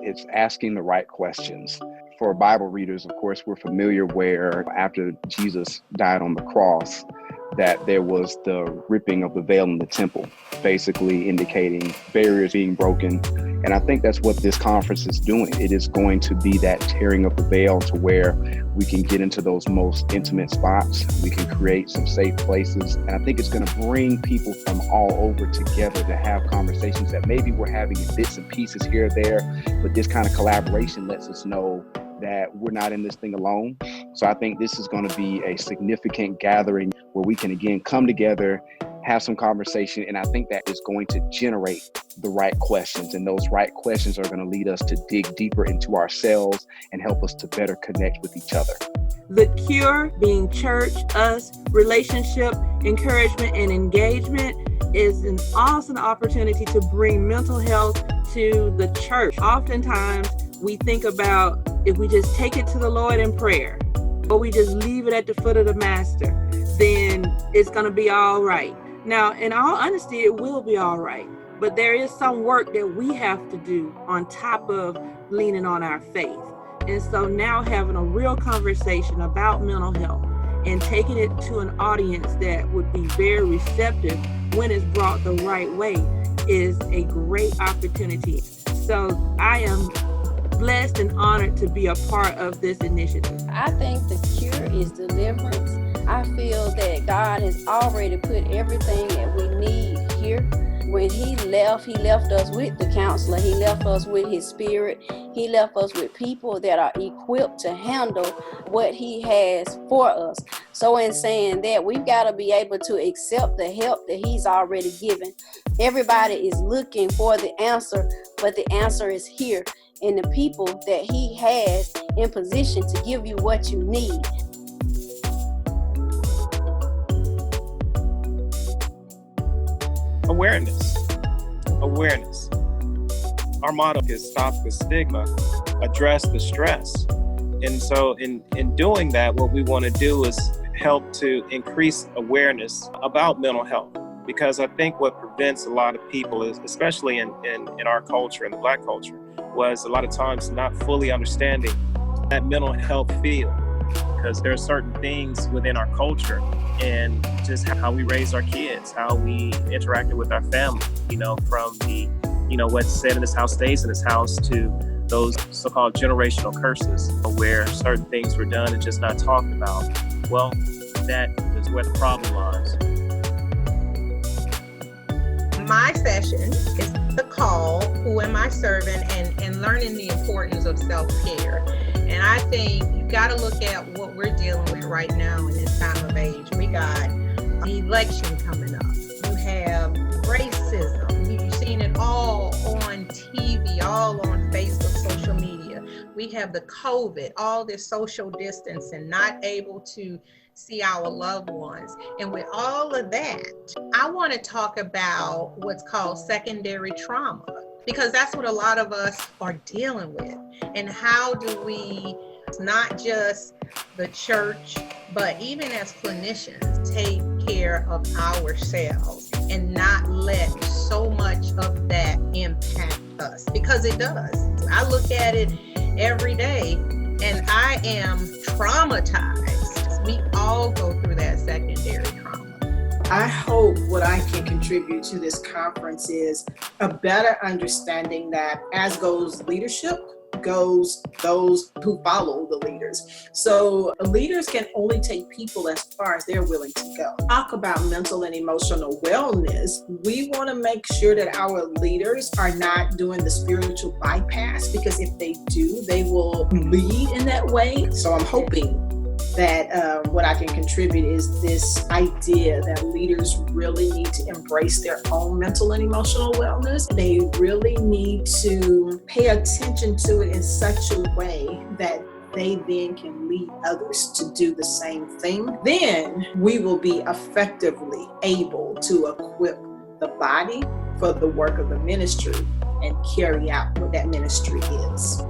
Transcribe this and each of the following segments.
It's asking the right questions. For Bible readers, of course, we're familiar where after Jesus died on the cross, that there was the ripping of the veil in the temple, basically indicating barriers being broken. And I think that's what this conference is doing. It is going to be that tearing of the veil to where we can get into those most intimate spots. We can create some safe places. And I think it's going to bring people from all over together to have conversations that maybe we're having in bits and pieces here or there. But this kind of collaboration lets us know that we're not in this thing alone. So I think this is going to be a significant gathering where we can, again, come together, have some conversation. And I think that is going to generate the right questions. And those right questions are going to lead us to dig deeper into ourselves and help us to better connect with each other. The C.U.R.E, being church, us, relationship, encouragement, and engagement, is an awesome opportunity to bring mental health to the church. Oftentimes, we think about if we just take it to the Lord in prayer, or we just leave it at the foot of the Master, then it's going to be all right. Now, in all honesty, it will be all right. But there is some work that we have to do on top of leaning on our faith. And so now having a real conversation about mental health and taking it to an audience that would be very receptive when it's brought the right way is a great opportunity. So I am blessed and honored to be a part of this initiative. I think the cure is deliverance. I feel that God has already put everything that we need here. When he left us with the counselor. He left us with his spirit. He left us with people that are equipped to handle what he has for us. So in saying that, we've got to be able to accept the help that he's already given. Everybody is looking for the answer, but the answer is here in the people that he has in position to give you what you need. Awareness. Our motto is stop the stigma, address the stress. And so in doing that, what we want to do is help to increase awareness about mental health. Because I think what prevents a lot of people, is, especially in our culture, in the Black culture, was a lot of times not fully understanding that mental health field. Because there are certain things within our culture and just how we raise our kids, how we interacted with our family, from the, what's said in this house stays in this house, to those so-called generational curses where certain things were done and just not talked about. Well, that is where the problem lies. My session is the call, who am I serving, and learning the importance of self-care. And I think you got to look at what we're dealing with right now in this time of age. We got the election coming up. You have racism. You've seen it all on TV, all on Facebook, social media. We have the COVID, all this social distancing, not able to see our loved ones. And with all of that, I want to talk about what's called secondary trauma, because that's what a lot of us are dealing with. And how do we, not just the church, but even as clinicians, take care of ourselves and not let so much of that impact us, because it does. I look at it every day and I am traumatized. We all go through that secondary trauma. I hope what I can contribute to this conference is a better understanding that as goes leadership, goes those who follow the leaders. So leaders can only take people as far as they're willing to go. Talk about mental and emotional wellness. We want to make sure that our leaders are not doing the spiritual bypass, because if they do, they will lead in that way. So I'm hoping that what I can contribute is this idea that leaders really need to embrace their own mental and emotional wellness. They really need to pay attention to it in such a way that they then can lead others to do the same thing. Then we will be effectively able to equip the body for the work of the ministry and carry out what that ministry is.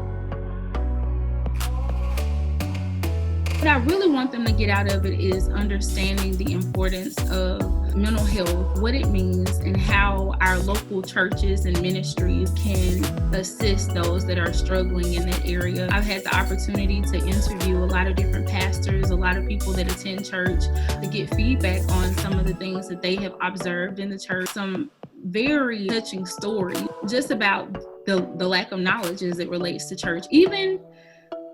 What I really want them to get out of it is understanding the importance of mental health, what it means, and how our local churches and ministries can assist those that are struggling in that area. I've had the opportunity to interview a lot of different pastors, a lot of people that attend church, to get feedback on some of the things that they have observed in the church. Some very touching stories just about the lack of knowledge as it relates to church. Even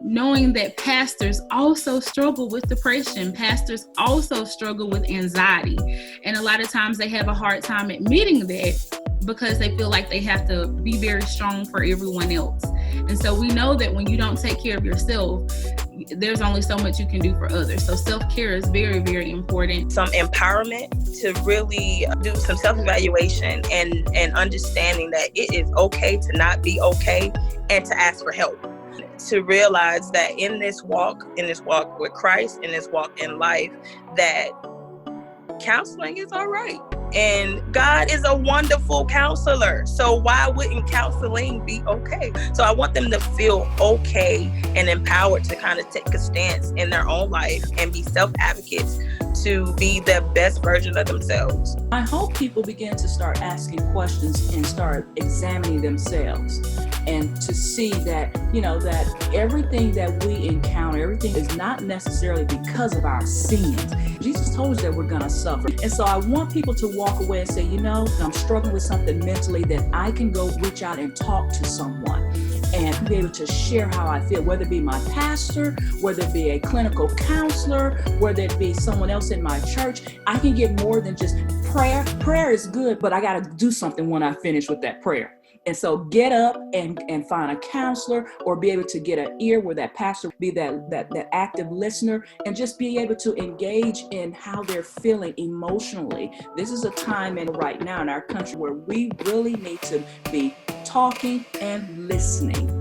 knowing that pastors also struggle with depression, pastors also struggle with anxiety. And a lot of times they have a hard time admitting that because they feel like they have to be very strong for everyone else. And so we know that when you don't take care of yourself, there's only so much you can do for others. So self-care is very, very important. Some empowerment to really do some self-evaluation and understanding that it is okay to not be okay and to ask for help. To realize that in this walk with Christ, in this walk in life, that counseling is all right. And God is a wonderful counselor. So why wouldn't counseling be okay? So I want them to feel okay and empowered to kind of take a stance in their own life and be self-advocates to be the best version of themselves. I hope people begin to start asking questions and start examining themselves, and to see that, that everything that we encounter, everything is not necessarily because of our sins. Jesus told us that we're going to suffer. And so I want people to walk away and say, I'm struggling with something mentally, that I can go reach out and talk to someone and be able to share how I feel, whether it be my pastor, whether it be a clinical counselor, whether it be someone else in my church. I can get more than just prayer. Prayer is good, but I got to do something when I finish with that prayer. And so get up and find a counselor, or be able to get an ear where that pastor be that active listener, and just be able to engage in how they're feeling emotionally. This is a time right now in our country where we really need to be talking and listening.